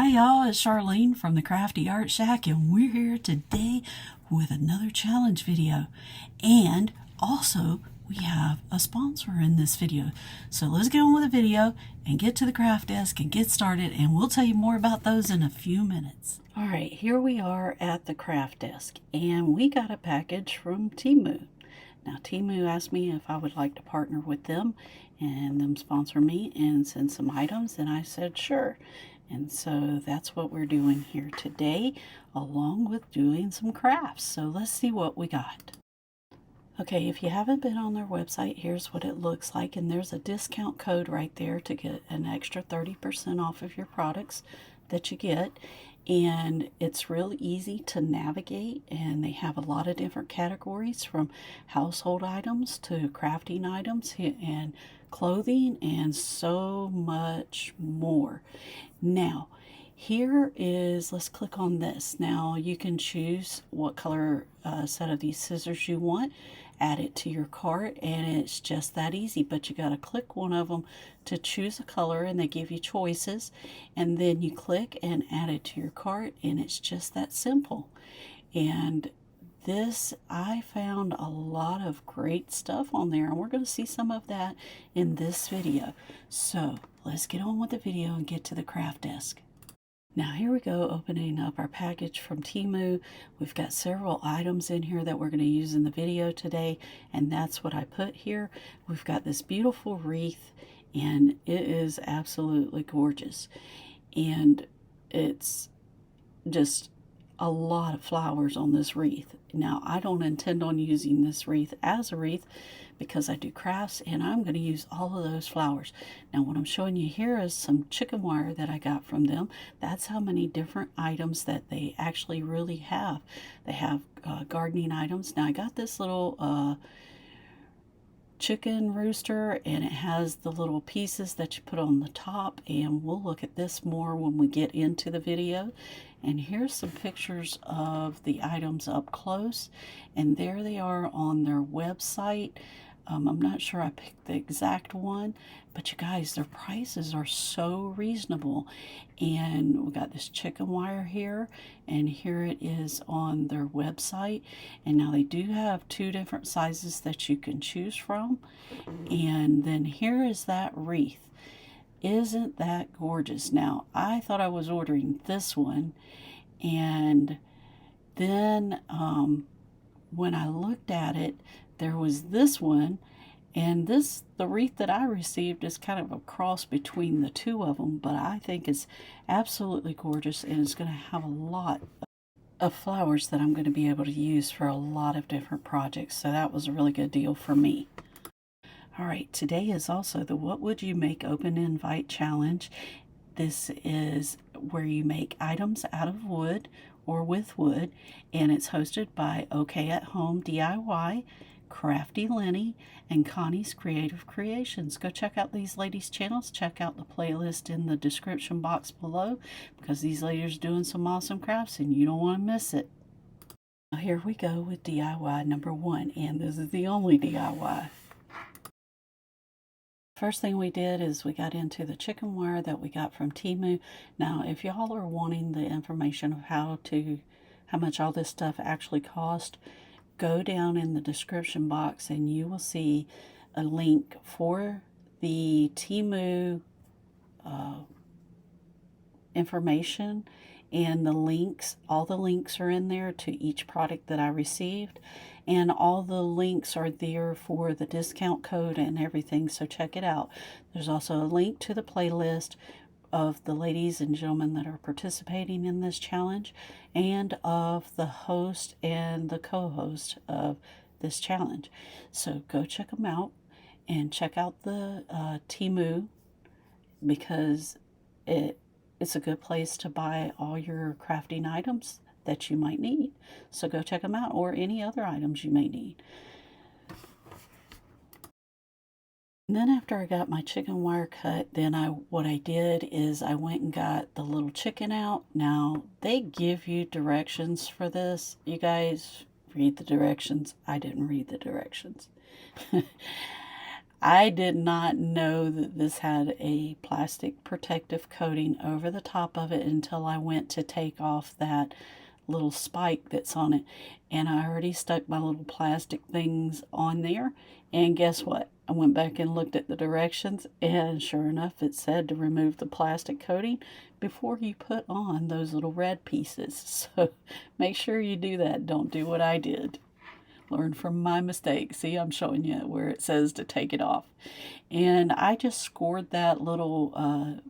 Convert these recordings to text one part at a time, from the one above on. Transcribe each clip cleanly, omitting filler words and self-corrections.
Hi y'all, it's Charlene from the Crafty Art Shack, and we're here today with another challenge video. And also, we have a sponsor in this video. So let's get on with the video and get to the craft desk and get started, and we'll tell you more about those in a few minutes. Alright, here we are at the craft desk, and we got a package from Temu. Now, Temu asked me if I would like to partner with them and them sponsor me and send some items, and I said sure. And so that's what we're doing here today, along with doing some crafts. So let's see what we got. Okay, if you haven't been on their website, here's what it looks like. And there's a discount code right there to get an extra 30% off of your products that you get. And it's real easy to navigate, and they have a lot of different categories, from household items to crafting items and clothing and so much more. Now, here is, let's click on this. Now you can choose what color set of these scissors you want, add it to your cart, and it's just that easy. But you got to click one of them to choose a color, and they give you choices, and then you click and add it to your cart, and it's just that simple. And this, I found a lot of great stuff on there, and we're going to see some of that in this video. So let's get on with the video and get to the craft desk. Now here we go, opening up our package from Temu. We've got several items in here that we're going to use in the video today, and that's what I put here. We've got this beautiful wreath, and it is absolutely gorgeous. And it's just a lot of flowers on this wreath. Now, I don't intend on using this wreath as a wreath because I do crafts, and I'm going to use all of those flowers. Now, what I'm showing you here is some chicken wire that I got from them. That's how many different items that they actually really have. They have gardening items. Now, I got this little chicken rooster, and it has the little pieces that you put on the top, and we'll look at this more when we get into the video. And here's some pictures of the items up close, and there they are on their website. I'm not sure I picked the exact one, but you guys, their prices are so reasonable. And we got this chicken wire here, and here it is on their website. And now they do have two different sizes that you can choose from. And then here is that wreath. Isn't that gorgeous? Now, I thought I was ordering this one, and then when I looked at it, there was this one, and the wreath that I received is kind of a cross between the two of them, but I think it's absolutely gorgeous, and it's going to have a lot of flowers that I'm going to be able to use for a lot of different projects. So that was a really good deal for me. All right, today is also the What Would You Make Open Invite Challenge. This is where you make items out of wood or with wood, and it's hosted by OK at Home DIY, Crafty Lenny, and Connie's Creative Creations. Go check out these ladies' channels. Check out the playlist in the description box below, because these ladies are doing some awesome crafts and you don't want to miss it. Now here we go with DIY number 1, and this is the only DIY. First thing we did is we got into the chicken wire that we got from Temu. Now, if y'all are wanting the information of how much all this stuff actually cost, go down in the description box and you will see a link for the Temu information, and the links, all the links are in there to each product that I received, and all the links are there for the discount code and everything, so check it out. There's also a link to the playlist of the ladies and gentlemen that are participating in this challenge, and of the host and the co-host of this challenge. So go check them out, and check out the Temu, because it's a good place to buy all your crafting items that you might need. So go check them out, or any other items you may need. And then after I got my chicken wire cut, then what I did is I went and got the little chicken out. Now, they give you directions for this. You guys read the directions. I didn't read the directions. I did not know that this had a plastic protective coating over the top of it until I went to take off that little spike that's on it. And I already stuck my little plastic things on there. And guess what? I went back and looked at the directions, and sure enough, it said to remove the plastic coating before you put on those little red pieces. So make sure you do that. Don't do what I did. Learn from my mistake. See, I'm showing you where it says to take it off. And I just scored that little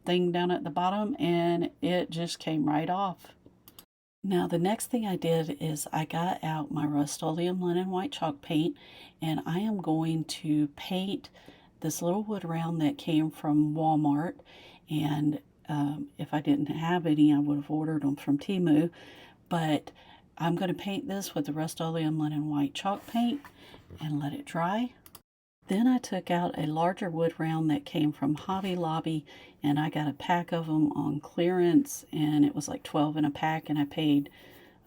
thing down at the bottom, and it just came right off. Now, the next thing I did is I got out my Rust-Oleum Linen White Chalk paint, and I am going to paint this little wood round that came from Walmart. And if I didn't have any, I would have ordered them from Temu. But I'm going to paint this with the Rust-Oleum Linen White Chalk paint and let it dry. Then I took out a larger wood round that came from Hobby Lobby, and I got a pack of them on clearance, and it was like 12 in a pack, and I paid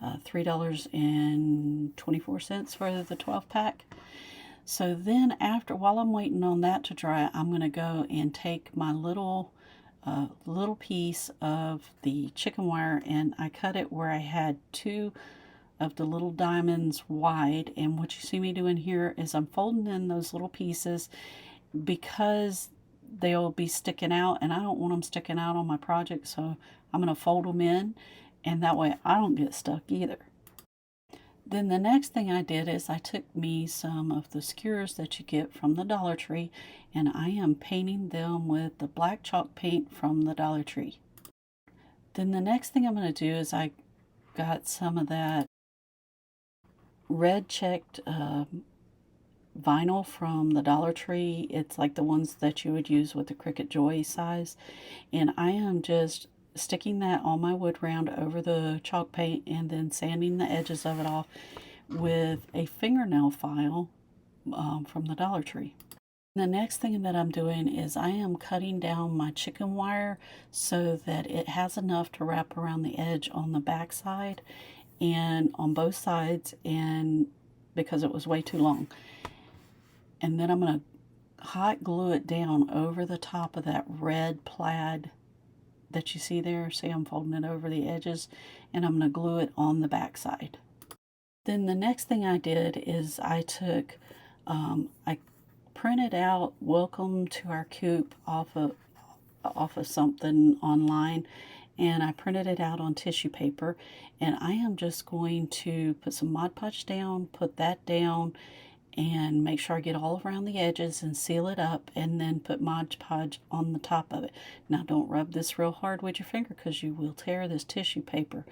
$3.24 for the 12 pack. So then while I'm waiting on that to dry, I'm going to go and take my little piece of the chicken wire, and I cut it where I had 2 of the little diamonds wide. And what you see me doing here is I'm folding in those little pieces because they'll be sticking out, and I don't want them sticking out on my project, so I'm going to fold them in, and that way I don't get stuck either. Then the next thing I did is I took me some of the skewers that you get from the Dollar Tree, and I am painting them with the black chalk paint from the Dollar Tree. Then the next thing I'm going to do is I got some of that red checked vinyl from the Dollar Tree. It's like the ones that you would use with the Cricut Joy size, and I am just sticking that on my wood round over the chalk paint and then sanding the edges of it off with a fingernail file from the Dollar Tree. The next thing that I'm doing is I am cutting down my chicken wire so that it has enough to wrap around the edge on the back side and on both sides, and because it was way too long. And then I'm going to hot glue it down over the top of that red plaid that you see there. See, I'm folding it over the edges, and I'm going to glue it on the back side. Then the next thing I did is I took, I printed out "Welcome to Our Coop" off of something online, and I printed it out on tissue paper, and I am just going to put some Mod Podge down, put that down, and make sure I get all around the edges and seal it up, and then put Mod Podge on the top of it. Now, don't rub this real hard with your finger because you will tear this tissue paper.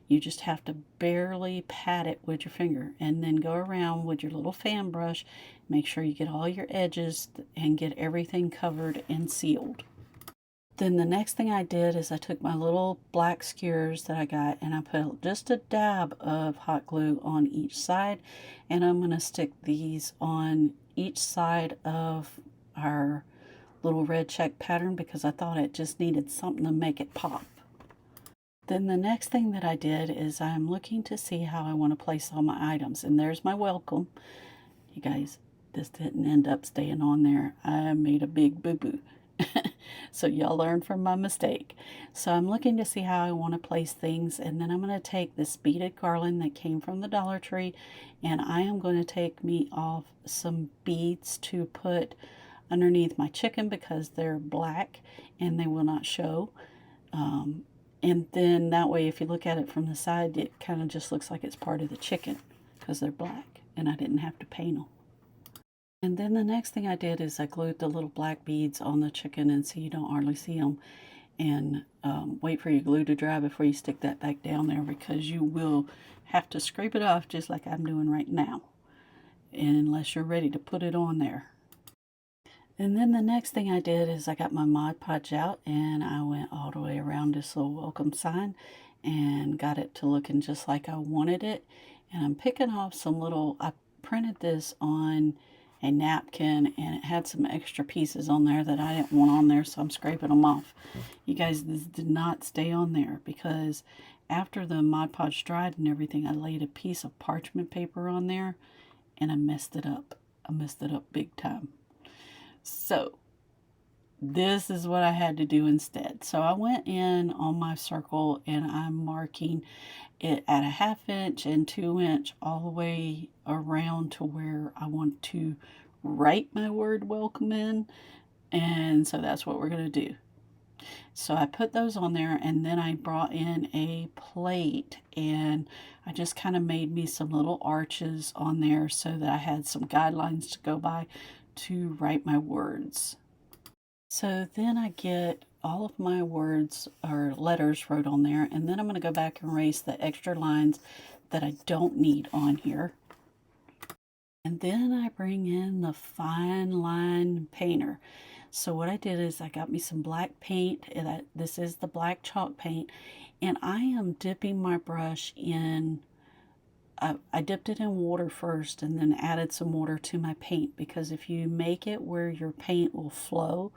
You just have to barely pat it with your finger, and then go around with your little fan brush. Make sure you get all your edges and get everything covered and sealed. Then the next thing I did is I took my little black skewers that I got, and I put just a dab of hot glue on each side, and I'm going to stick these on each side of our little red check pattern because I thought it just needed something to make it pop. Then the next thing that I did is I'm looking to see how I want to place all my items, and there's my welcome. You guys, this didn't end up staying on there. I made a big boo-boo. So y'all learn from my mistake. So I'm looking to see how I want to place things, and then I'm going to take this beaded garland that came from the Dollar Tree, and I am going to take me off some beads to put underneath my chicken because they're black and they will not show. And then that way, if you look at it from the side, it kind of just looks like it's part of the chicken because they're black, and I didn't have to paint them. And then the next thing I did is I glued the little black beads on the chicken, and so you don't hardly see them. And wait for your glue to dry before you stick that back down there, because you will have to scrape it off just like I'm doing right now, unless you're ready to put it on there. And then the next thing I did is I got my Mod Podge out, and I went all the way around this little welcome sign and got it to looking just like I wanted it. And I'm picking off some little, I printed this on a napkin, and it had some extra pieces on there that I didn't want on there, so I'm scraping them off. You guys, this did not stay on there because after the Mod Podge dried and everything, I laid a piece of parchment paper on there, and I messed it up. I messed it up big time. So this is what I had to do instead. So I went in on my circle and I'm marking it at a 1/2 inch and 2 inch all the way around to where I want to write my word welcome in. And so that's what we're going to do. So I put those on there, and then I brought in a plate and I just kind of made me some little arches on there so that I had some guidelines to go by to write my words. So then I get all of my words or letters wrote on there, and then I'm going to go back and erase the extra lines that I don't need on here. And then I bring in the fine line painter. So what I did is I got me some black paint. This is the black chalk paint, and I am dipping my brush in. I dipped it in water first and then added some water to my paint, because if you make it where your paint will flow,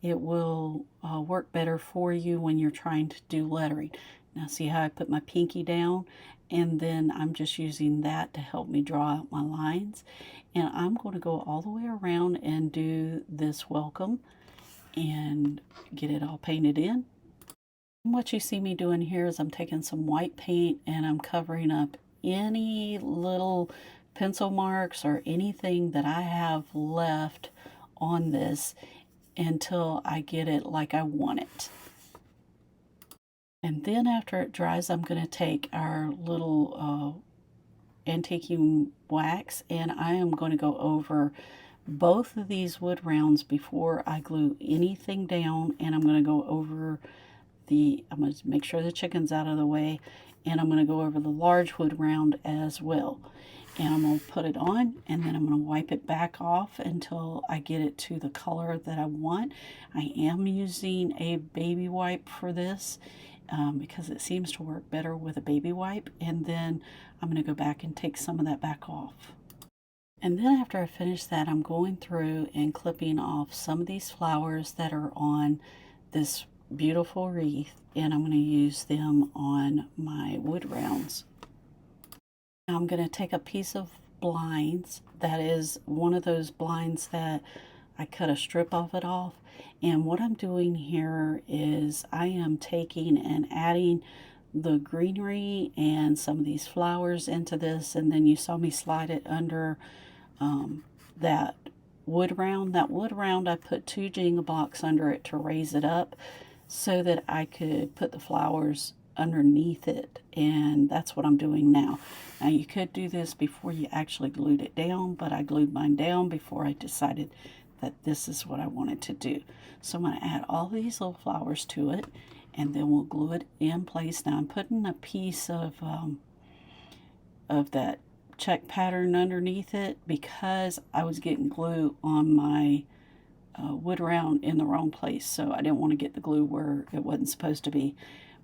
it will work better for you when you're trying to do lettering. Now see how I put my pinky down, and then I'm just using that to help me draw out my lines. And I'm going to go all the way around and do this welcome and get it all painted in. And what you see me doing here is I'm taking some white paint and I'm covering up any little pencil marks or anything that I have left on this until I get it like I want it. And then after it dries, I'm going to take our little antiquing wax, and I am going to go over both of these wood rounds before I glue anything down. And I'm going to go over I'm going to make sure the chicken's out of the way, and I'm going to go over the large wood round as well. And I'm going to put it on, and then I'm going to wipe it back off until I get it to the color that I want. I am using a baby wipe for this because it seems to work better with a baby wipe. And then I'm going to go back and take some of that back off. And then after I finish that, I'm going through and clipping off some of these flowers that are on this beautiful wreath, and I'm going to use them on my wood rounds. Now I'm going to take a piece of blinds that is one of those blinds that I cut a strip of it off, and what I'm doing here is I am taking and adding the greenery and some of these flowers into this, and then you saw me slide it under that wood round. That wood round, I put 2 Jenga blocks under it to raise it up so that I could put the flowers underneath it, and that's what I'm doing now. Now you could do this before you actually glued it down, but I glued mine down before I decided that this is what I wanted to do. So I'm going to add all these little flowers to it, and then we'll glue it in place. Now I'm putting a piece of that check pattern underneath it because I was getting glue on my wood round in the wrong place, so I didn't want to get the glue where it wasn't supposed to be,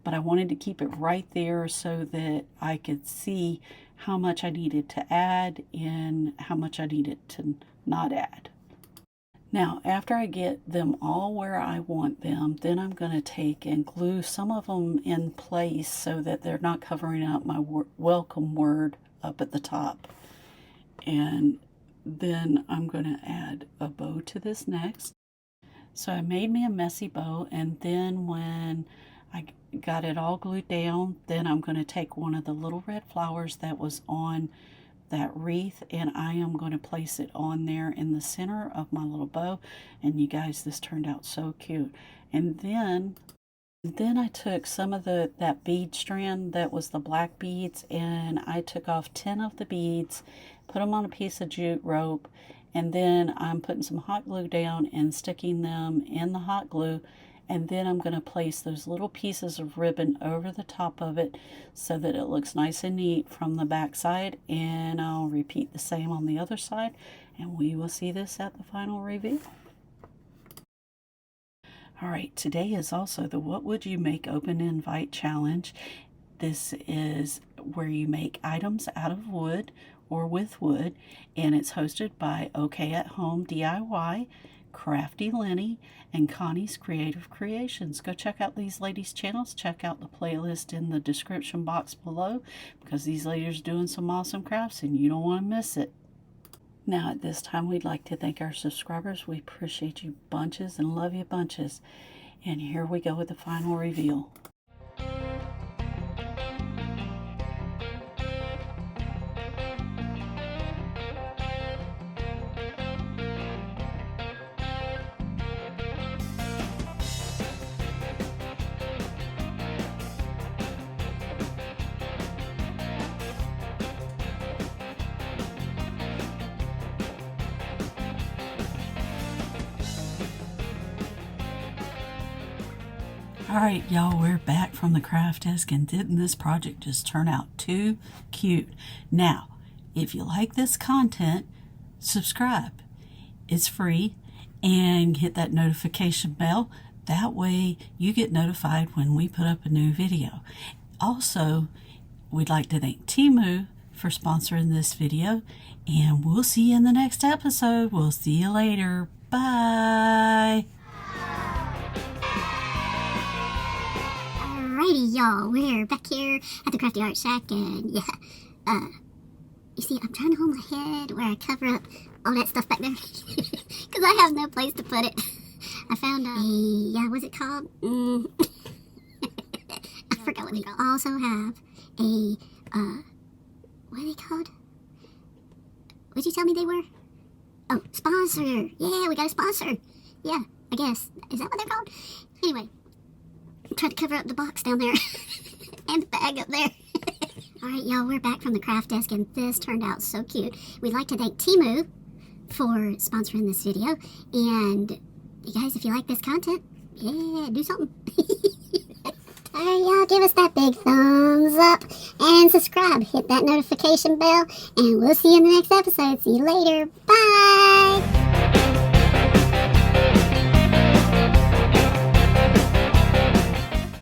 but I wanted to keep it right there so that I could see how much I needed to add and how much I needed to not add. Now after I get them all where I want them, then I'm going to take and glue some of them in place so that they're not covering up my welcome word up at the top. And then I'm going to add a bow to this next. So I made me a messy bow, and then when I got it all glued down, then I'm going to take one of the little red flowers that was on that wreath, and I am going to place it on there in the center of my little bow. And you guys, this turned out so cute. And then I took some of that bead strand that was the black beads, and I took off 10 of the beads, put them on a piece of jute rope, and then I'm putting some hot glue down and sticking them in the hot glue. And then I'm going to place those little pieces of ribbon over the top of it so that it looks nice and neat from the back side. And I'll repeat the same on the other side, and we will see this at the final reveal. Alright, today is also the What Would You Make Open Invite Challenge. This is where you make items out of wood or with wood, and it's hosted by OK at Home DIY, Crafty Lenny, and Connie's Creative Creations. Go check out these ladies' channels. Check out the playlist in the description box below, because these ladies are doing some awesome crafts and you don't want to miss it. Now at this time, we'd like to thank our subscribers. We appreciate you bunches and love you bunches. And here we go with the final reveal. Alright, y'all, we're back from the craft desk, and didn't this project just turn out too cute? Now, if you like this content, subscribe. It's free, and hit that notification bell. That way you get notified when we put up a new video. Also, we'd like to thank Temu for sponsoring this video, and we'll see you in the next episode. We'll see you later. Bye! Alrighty, y'all, we're back here at the Crafty Art Shack, and yeah, you see, I'm trying to hold my head where I cover up all that stuff back there, because I have no place to put it. I found what's it called? I forgot what they called. Also have a, what are they called? What'd you tell me they were? Oh, sponsor. Yeah, we got a sponsor. Yeah, I guess. Is that what they're called? Anyway. Try to cover up the box down there and the bag up there. Alright, y'all, we're back from the craft desk, and this turned out so cute. We'd like to thank Temu for sponsoring this video, and you guys, if you like this content, yeah, do something. Alright, y'all, give us that big thumbs up and subscribe. Hit that notification bell, and we'll see you in the next episode. See you later. Bye!